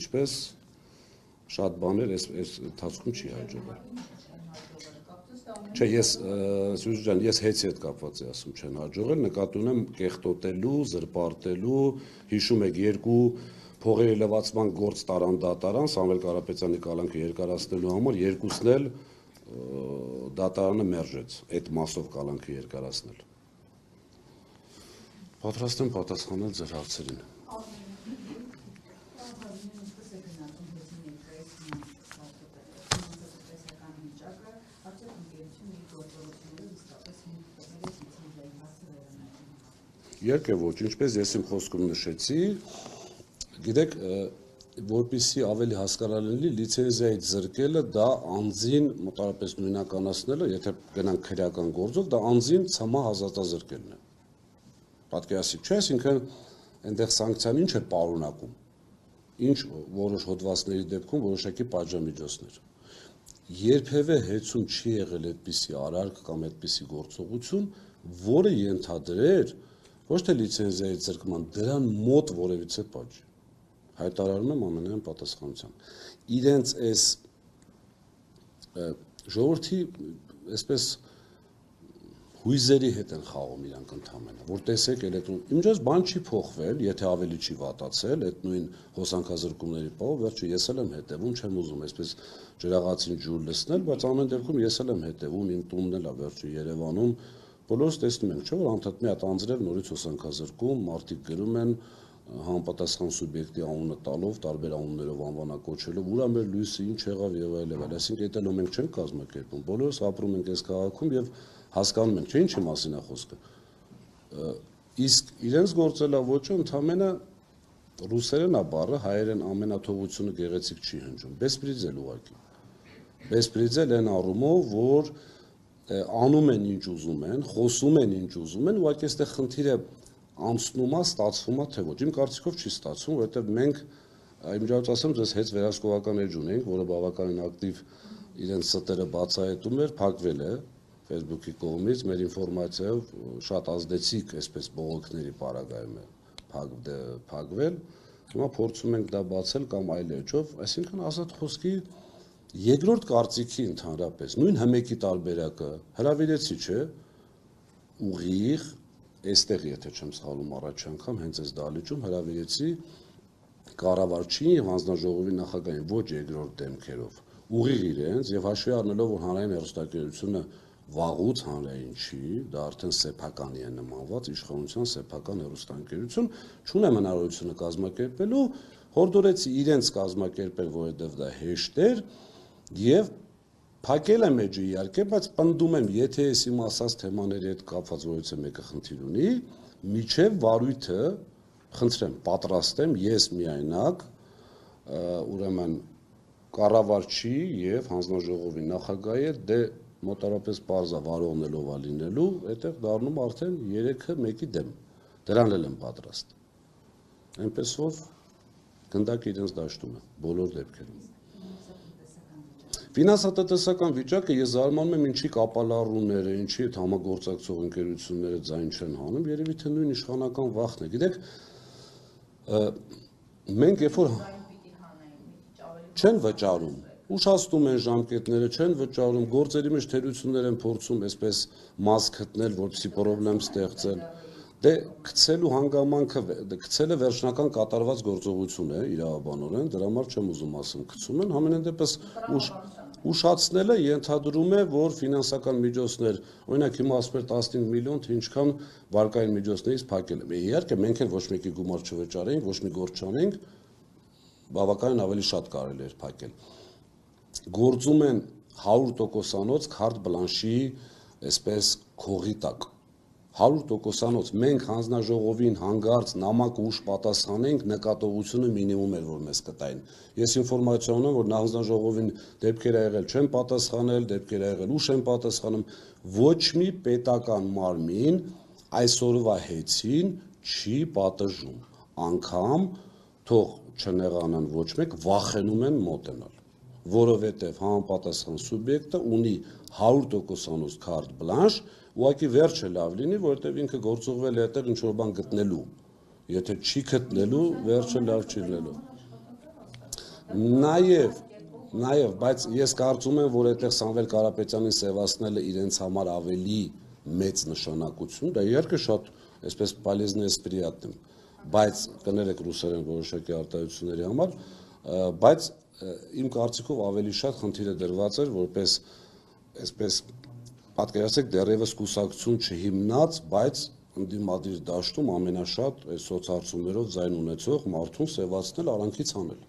ինչպես շատ բաներ այս ընթացքում չի հաջողվել։ Չէ, Սյունի ջան, ես հեծի հետ կապված եմ ասում, չեն հաջողել, նկատի ունեմ կեղտոտելու, զրպարտելու, հիշում եք երկու փողերի լվացման գործ տարան դատարան, Սամվել Կարապետյանի կալանքը երկարացնելու համար երկուսն էլ դատարանը մերժեց այդ մասով կալանքը երկարացնել։ Պատրաստ եմ պատասխանել ձեր հարցերին։ Երկե ոչ, ինչպես ես իմ խոսքում նշեցի, գիտեք, որպեսզի ավելի հասկանալի լիցենզիայից զրկելը դա անձին մոտավորապես նույնականացնելը, եթե գնանք քրեական գործով, դա անձին ցամա ազատազրկելն է։ Պատկերացրեք, չէ՞, այսինքն այնտեղ սանկցիան ինչ է պարունակում, ինչ որոշ հոդվածների դեպքում որոշակի պատժամիջոցներ։ Երբևէ հեծում չի եղել այդպիսի արարք կամ այդպիսի գործողություն, որը ենթադրեր ոչ թե լիցենզիայի զրկման, դրան մոտ որևիցե պատժ։ Հայտարարում եմ ամենայն պատասխանությամբ։ Իրենց այս ժողովրդի այսպես հույզերի հետ են խաղում իրանք ընդհանրապես, որ տեսեք իմիջիայլոց բան չի փոխվել, եթե ավելի չի վատացել, այդ նույն հոսանքազրկումների պահով, վերջը ես էլ եմ հետևում, չեմ ուզում այսպես ջրաղացին ջուր լցնել, բայց ամեն դեպքում ես էլ եմ հետևում, իմ տունն էլ է վերջը Երևանում, բոլորս տեսնում ենք, չէ՞ որ անդադ մի հատ անձրև նորից հոսանքազրկում, մարդիկ գրում են համապատասխան սուբյեկտի անունը տալով, տարբեր անուններով անվանակոչելով, ուրա մեր լույսը ինչ եղավ եւ այլն, այսինքն դա մենք չենք կազմակերպում, բոլորս ապրում ենք այս քաղաքում եւ հասկանում ենք, չէ՞ ինչի մասին է խոսքը։ Իսկ իրենց գործելավոճը ընդամենը ռուսերեն է բառը, հայերեն ամենաթողությունը գեղեցիկ չի հնչում, բեսպրիձել ուղղակի։ Բեսպրիձել այն առումով, որ անում են ինչ ուզում են, խոսում են ինչ ուզում են, ուղղակի այստեղ խնդիրը անցնում է, ստացվում է, թե ոչ։ Իմ կարծիքով չի ստացվում, որովհետև մենք իմիջիայլոց ասեմ, ձեզ հետ վերահսկողական էջ ունենք, որը բավականին ակտիվ իրենց ստերը բացահայտում էր, փակվել է Facebook-ի կողմից, մեր ինֆորմացիայով շատ ազդեցիկ այսպես բողոքների պարագայում է փակվել։ Հիմա փորձում ենք դա բացել կամ այլ էջով, այսինքն ազատ խոսքի երկրորդ կարծիքի ընդհանրապես նույն հմեկի տարբերակը հրավիրեցի, չէ՞, ուղիղ այստեղ եթե չեմ սխալվում առաջ անգամ հենց այս դահլիճում հրավիրեցի կառավարչին եւ հանձնաժողովի նախագահին ոչ երկրորդ դեմքերով ուղիղ իրենց եւ հաշվի առնելով որ հանրային հեռուստատեսությունը վաղուց հանրային չի, դա արդեն սեփականի է նմանված իշխանության սեփական հեռուստաընկերություն, չունեմ հնարավորությունը կազմակերպելու, հորդորեցի իրենց կազմակերպել, որովհետեւ դա հեշտ էր եւ փակել եմ էջը իհարկե, բայց պնդում եմ, եթե ես իմ ասած թեմաների հետ կապված որևիցե մեկը խնդիր ունի, միջև վարույթը, խնդրեմ, պատրաստ եմ ես միայնակ, ուրեմն կառավարչի եւ հանձնաժողովի նախագահի դե մոտավորապես բարձա վարողնելով ալինելու, այդտեղ դառնում արդեն 3-ը 1-ի դեմ։ Դրան էլ եմ պատրաստ։ Այնպես որ գնդակ իրենց դաշտում է բոլոր դեպքերում։ Ֆինանսատնտեսական վիճակը ես զարմանում եմ ինչի կապալառուները, ինչի այդ համագործակցող ընկերությունները ձայն չեն հանում, երևի թե նույն իշխանական վախն է։ Գիտեք, մենք երբ որ չեն վճարում, ուշացնում են ժամկետները, չեն վճարում, գործերի մեջ թերություններ են փորձում այսպես մաս գտնել, որպեսզի խնդրեմ ստեղծել։ Դե գցելու հանգամանքը, գցելը վերջնական կատարված գործողություն է իրավաբանորեն, դրա համար չեմ ուզում ասեմ, գցում են, համենայն դեպս ուշացնելը ենթադրում է, որ ֆինանսական միջոցներ, օրինակ հիմա ասում էր 15 միլիոն, թե ինչքան վարկային միջոցներից փակել եմ։ Իհարկե մենք էլ ոչ մեկի գումար չվճարենք, ոչ մի գործ չանենք, բավականին ավելի շատ կարելի էր փակել։ Գործում են 100%-անոց քարտ բլանշի, այսպես քողի տակ։ 100%-անոց մենք հանձնաժողովին հանգարց նամակ ուշ պատասխանենք, նկատողությունը մինիմում էր, որ մեզ կտային։ Ես ինֆորմացիա ունեմ, որ հանձնաժողովին դեպքեր ա եղել չեն պատասխանել, դեպքեր ա եղել ուշ են պատասխանում, ոչ մի պետական մարմին այսօրվա հեծին չի պատժում, անգամ թող չնեղանան ոչ մեկ, վախենում են մոտենալ, որովհետև համապատասխան սուբյեկտը ունի 100%-անոց քարտ բլանշ, ուղղակի վերջը լավ լինի, որովհետև ինքը գործողվել է այդտեղ ինչ որ բան գտնելու, եթե չի գտնելու, վերջը լավ չի լինելու։ Նաև, բայց ես կարծում եմ, որ այդտեղ Սամվել Կարապետյանին սևացնելը իրենց համար ավելի մեծ նշանակություն, դա իհարկե շատ այսպես полезный էսպրիատ եմ, բայց կներեք ռուսերեն որոշակի արտահայտությունների համար, բայց իմ կարծիքով ավելի շատ խնդիրը դրված էր որպես այսպես պատկերացրեք դեռևս կուսակցություն չհիմնած, բայց ընդդիմադիր դաշտում ամենաշատ այս սոցհարցումներով ձայն ունեցող մարդուն սևացնել, արանքից հանել։